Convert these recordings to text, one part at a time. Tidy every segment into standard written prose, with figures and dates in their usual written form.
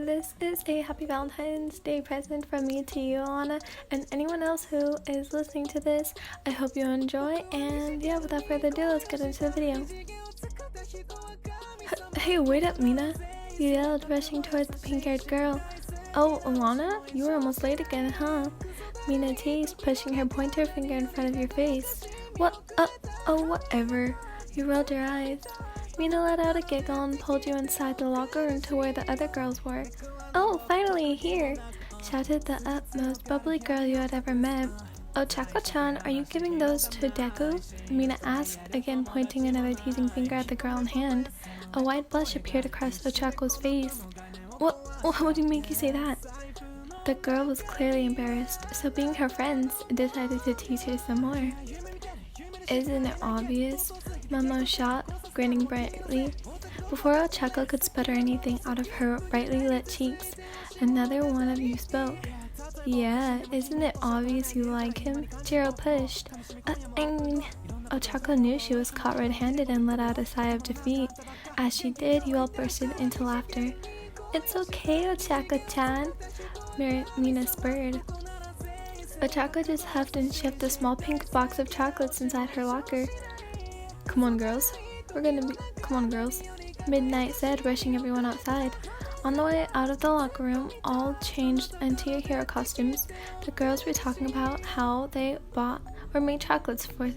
This is a happy Valentine's Day present from me to you, Allanah, and anyone else who is listening to this. I hope you enjoy, and yeah, without further ado, let's get into the video. Hey, wait up, Mina, you yelled, rushing towards the pink-haired girl. Oh, Allanah, you were almost late again, huh? Mina teased, pushing her pointer finger in front of your face. What? Oh, whatever. You rolled your eyes. Mina let out a giggle and pulled you inside the locker room to where the other girls were. Oh, finally, here! Shouted the utmost bubbly girl you had ever met. Ochako-chan, are you giving those to Deku? Mina asked, again pointing another teasing finger at the girl in hand. A wide blush appeared across Ochako's face. What would make you say that? The girl was clearly embarrassed, so being her friends, decided to tease her some more. Isn't it obvious? Momo shot, grinning brightly. Before Ochako could sputter anything out of her brightly lit cheeks, another one of you spoke. Yeah, isn't it obvious you like him? Jiro pushed. Ochako knew she was caught red-handed and let out a sigh of defeat. As she did, you all bursted into laughter. It's okay, Ochako-chan, Mina spurred. Ochako just huffed and shoved a small pink box of chocolates inside her locker. Come on, girls, Midnight said, rushing everyone outside. On the way out of the locker room, all changed into your hero costumes, the girls were talking about how they bought or made chocolates for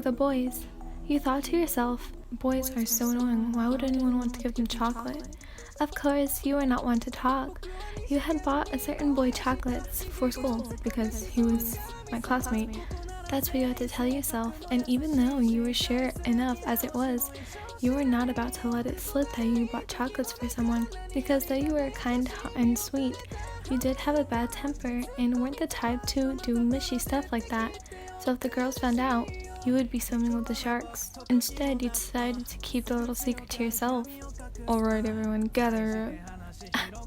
the boys. You thought to yourself, boys are so annoying, why would anyone want to give them chocolate? Of course, you were not one to talk. You had bought a certain boy chocolates for school because he was my classmate. That's what you had to tell yourself, and even though you were sure enough as it was, you were not about to let it slip that you bought chocolates for someone, because though you were kind and sweet, you did have a bad temper and weren't the type to do mushy stuff like that, so if the girls found out, you would be swimming with the sharks. Instead, you decided to keep the little secret to yourself. Alright everyone, gather.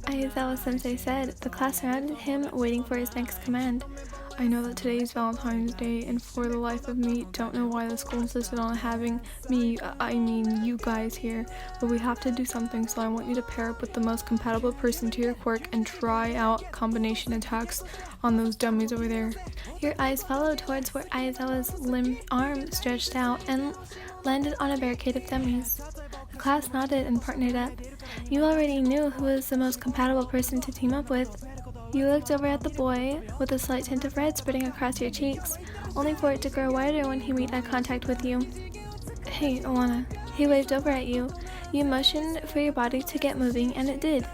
Aizawa-sensei said. The class surrounded him, waiting for his next command. I know that today is Valentine's Day, and for the life of me, don't know why the school insisted on having you guys here, but we have to do something, so I want you to pair up with the most compatible person to your quirk and try out combination attacks on those dummies over there. Your eyes followed towards where Aizawa's limp arm stretched out and landed on a barricade of dummies. The class nodded and partnered up. You already knew who was the most compatible person to team up with. You looked over at the boy, with a slight tint of red spreading across your cheeks, only for it to grow whiter when he made eye contact with you. Hey, Allanah. He waved over at you. You motioned for your body to get moving, and it did.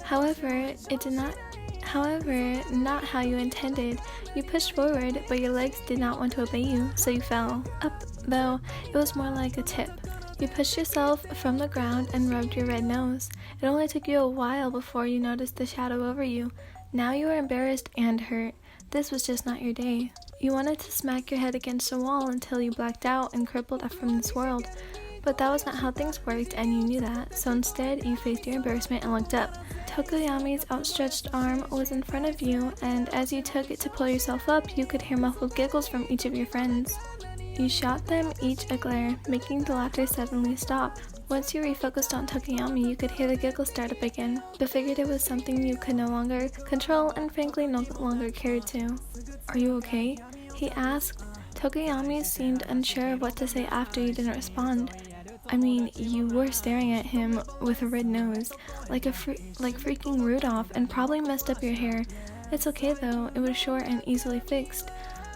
However, not how you intended. You pushed forward, but your legs did not want to obey you, so you fell. Up, though, it was more like a tip. You pushed yourself from the ground and rubbed your red nose. It only took you a while before you noticed the shadow over you. Now you were embarrassed and hurt. This was just not your day. You wanted to smack your head against a wall until you blacked out and crippled from this world. But that was not how things worked, and you knew that. So instead, you faced your embarrassment and looked up. Tokoyami's outstretched arm was in front of you, and as you took it to pull yourself up, you could hear muffled giggles from each of your friends. You shot them each a glare, making the laughter suddenly stop. Once you refocused on Tokoyami, you could hear the giggles start up again, but figured it was something you could no longer control and frankly no longer cared to. Are you okay? He asked. Tokoyami seemed unsure of what to say after you didn't respond. I mean, you were staring at him with a red nose, like freaking Rudolph, and probably messed up your hair. It's okay though, it was short and easily fixed,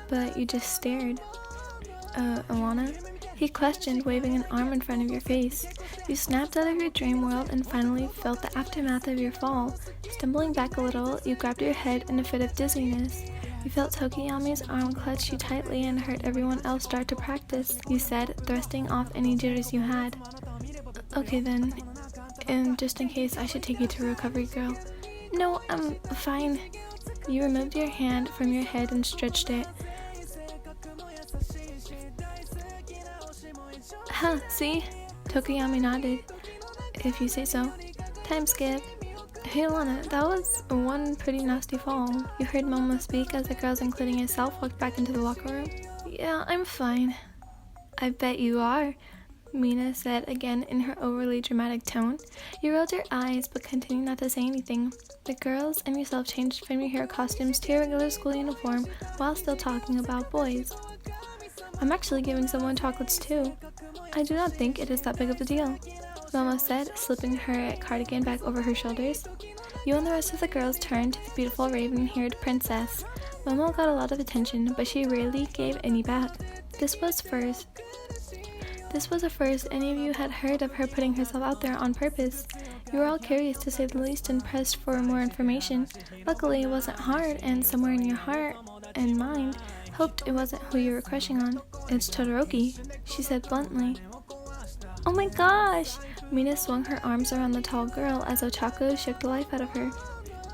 but you just stared. Allanah? He questioned, waving an arm in front of your face. You snapped out of your dream world and finally felt the aftermath of your fall. Stumbling back a little, you grabbed your head in a fit of dizziness. You felt Tokoyami's arm clutch you tightly and heard everyone else start to practice, you said, thrusting off any jitters you had. Okay then, and just in case, I should take you to recovery, girl. No, I'm fine. You removed your hand from your head and stretched it. Huh, see? Tokoyami nodded. If you say so. Time skip. Hey Allanah, that was one pretty nasty fall. You heard Momo speak as the girls, including yourself, walked back into the locker room. Yeah, I'm fine. I bet you are. Mina said again in her overly dramatic tone. You rolled your eyes but continued not to say anything. The girls and yourself changed from your hero costumes to your regular school uniform while still talking about boys. I'm actually giving someone chocolates too. I do not think it is that big of a deal, Momo said, slipping her cardigan back over her shoulders. You and the rest of the girls turned to the beautiful raven-haired princess. Momo got a lot of attention, but she rarely gave any back. This was a first any of you had heard of her putting herself out there on purpose. You were all curious, to say the least, and pressed for more information. Luckily, it wasn't hard, and somewhere in your heart and mind, hoped it wasn't who you were crushing on. It's Todoroki, she said bluntly. Oh my gosh! Mina swung her arms around the tall girl as Ochako shook the life out of her.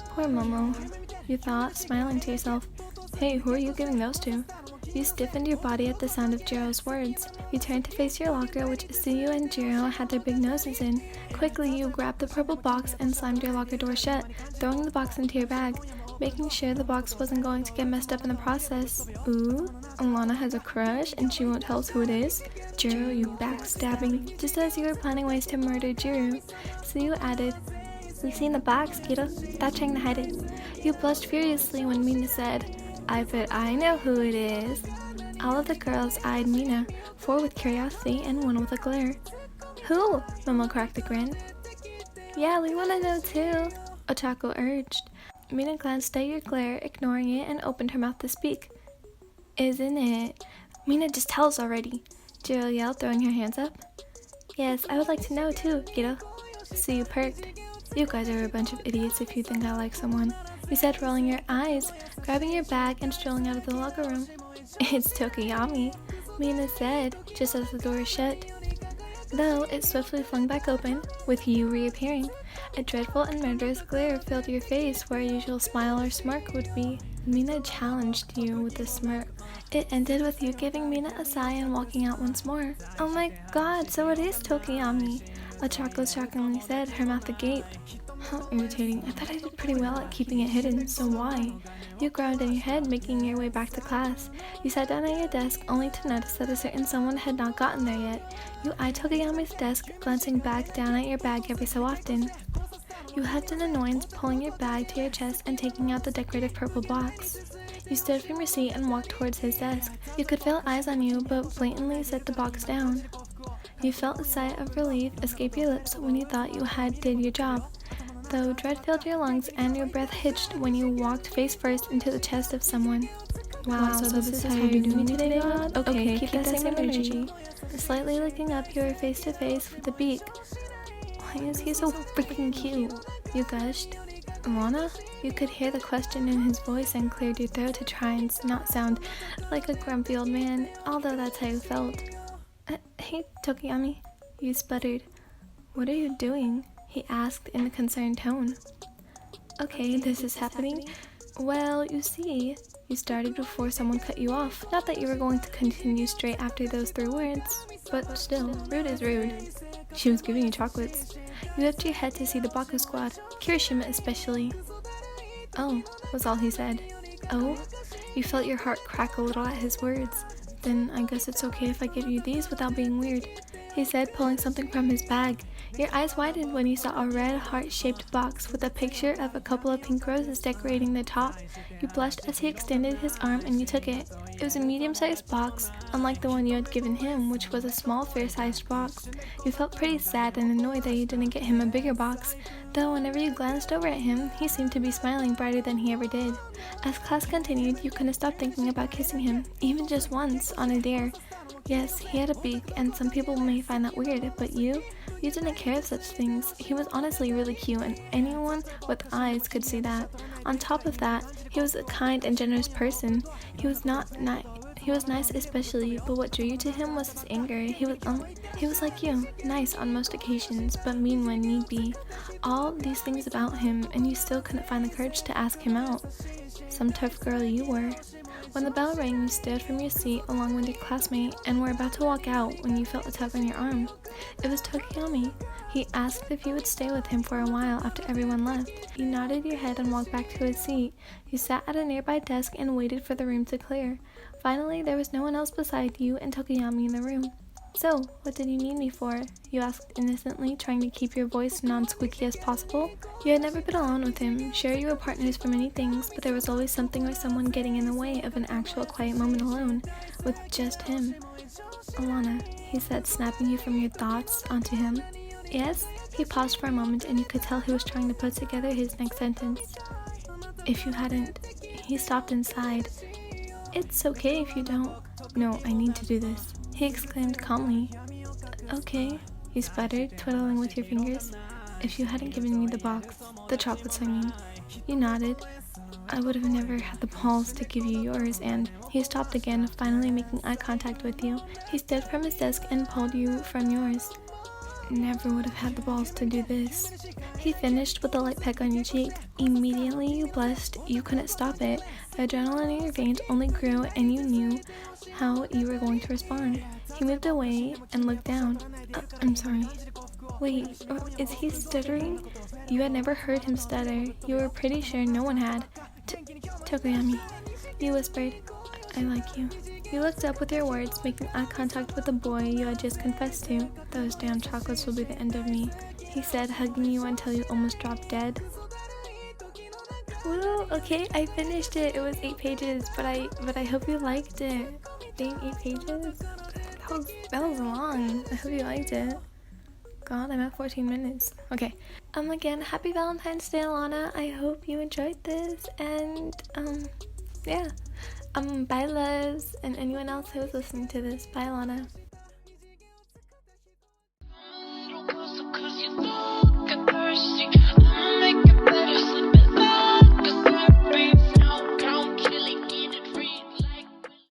Poor Momo, you thought, smiling to yourself. Hey, who are you giving those to? You stiffened your body at the sound of Jiro's words. You turned to face your locker, which Suyu and Jiro had their big noses in. Quickly, you grabbed the purple box and slammed your locker door shut, throwing the box into your bag, making sure the box wasn't going to get messed up in the process. Ooh, Allanah has a crush and she won't tell us who it is? Jiro, you backstabbing. Just as you were planning ways to murder Jiro, Suyu added, We've seen the box, kiddo. Stop trying to hide it. You blushed furiously when Mina said, I bet I know who it is. All of the girls eyed Mina, 4 with curiosity and 1 with a glare. Who? Momo cracked a grin. Yeah, we want to know too, Ochako urged. Mina glanced at your glare, ignoring it, and opened her mouth to speak. Isn't it? Mina, just tell us already, Jiro yelled, throwing her hands up. Yes, I would like to know too, kiddo. Suyu perked. You guys are a bunch of idiots if you think I like someone, you said, rolling your eyes, grabbing your bag and strolling out of the locker room. It's Tokoyami, Mina said, just as the door shut. Though it swiftly flung back open, with you reappearing. A dreadful and murderous glare filled your face where a usual smile or smirk would be. Mina challenged you with a smirk. It ended with you giving Mina a sigh and walking out once more. Oh my god, so it is Tokoyami, Ochako shockingly said, her mouth agape. How irritating. I thought I did pretty well at keeping it hidden, so why? You ground in your head, making your way back to class. You sat down at your desk, only to notice that a certain someone had not gotten there yet. You eyed Tokoyami's desk, glancing back down at your bag every so often. You huffed in annoyance, pulling your bag to your chest and taking out the decorative purple box. You stood from your seat and walked towards his desk. You could feel eyes on you, but blatantly set the box down. You felt a sigh of relief escape your lips when you thought you had did your job, though dread filled your lungs and your breath hitched when you walked face first into the chest of someone. Wow, so this is how you're doing me today, God? Okay, keep that same energy. Slightly looking up, you were face to face with the beak. Why is he so freaking cute? You gushed. Allanah? You could hear the question in his voice and cleared your throat to try and not sound like a grumpy old man, although that's how you felt. Hey, Tokoyami, you sputtered. What are you doing? He asked in a concerned tone. Okay, this is happening. Well, you see, you started before someone cut you off. Not that you were going to continue straight after those 3 words, but still, rude is rude. She was giving you chocolates. You lifted your head to see the Baku squad, Kirishima especially. Oh, was all he said. Oh? You felt your heart crack a little at his words. Then I guess it's okay if I give you these without being weird, he said, pulling something from his bag. Your eyes widened when you saw a red heart-shaped box with a picture of a couple of pink roses decorating the top. You blushed as he extended his arm and you took it. It was a medium-sized box, unlike the one you had given him, which was a small, fair-sized box. You felt pretty sad and annoyed that you didn't get him a bigger box, though whenever you glanced over at him, he seemed to be smiling brighter than he ever did. As class continued, you couldn't stop thinking about kissing him, even just once, on a dare. Yes, he had a beak, and some people may find that weird, but you didn't care of such things. He was honestly really cute, and anyone with eyes could see that. On top of that, he was a kind and generous person. He was nice especially, but what drew you to him was his anger. He was like you, nice on most occasions, but mean when need be. All these things about him, and you still couldn't find the courage to ask him out. Some tough girl you were. When the bell rang, you stood from your seat along with your classmate and were about to walk out when you felt a tug on your arm. It was Tokoyami. He asked if you would stay with him for a while after everyone left. You nodded your head and walked back to his seat. You sat at a nearby desk and waited for the room to clear. Finally, there was no one else beside you and Tokoyami in the room. So, what did you need me for? You asked innocently, trying to keep your voice non-squeaky as possible. You had never been alone with him. Sure, you were partners for many things, but there was always something or someone getting in the way of an actual quiet moment alone, with just him. Allanah, he said, snapping you from your thoughts onto him. Yes? He paused for a moment, and you could tell he was trying to put together his next sentence. If you hadn't... He stopped inside. It's okay if you don't... No, I need to do this, he exclaimed calmly. Okay, you sputtered, twiddling with your fingers. If you hadn't given me the box, the chocolates I mean. You nodded. I would have never had the balls to give you yours, and he stopped again, finally making eye contact with you. He stood from his desk and pulled you from yours. Never would have had the balls to do this. He finished with a light peck on your cheek. Immediately you blushed. You couldn't stop it. The adrenaline in your veins only grew, and you knew how you were going to respond. He moved away and looked down. I'm sorry. Wait, is he stuttering? You had never heard him stutter. You were pretty sure no one had. Tokoyami, you whispered. I like you. You looked up with your words, making eye contact with the boy you had just confessed to. Those damn chocolates will be the end of me, he said, hugging you until you almost dropped dead. Woo, okay, I finished it. It was 8 pages, but I hope you liked it. Dang, 8 pages? That was long. I hope you liked it. God, I'm at 14 minutes. Okay. Again, happy Valentine's Day, Allanah. I hope you enjoyed this, and, yeah. Bye, loves, and anyone else who is listening to this. Bye, Allanah.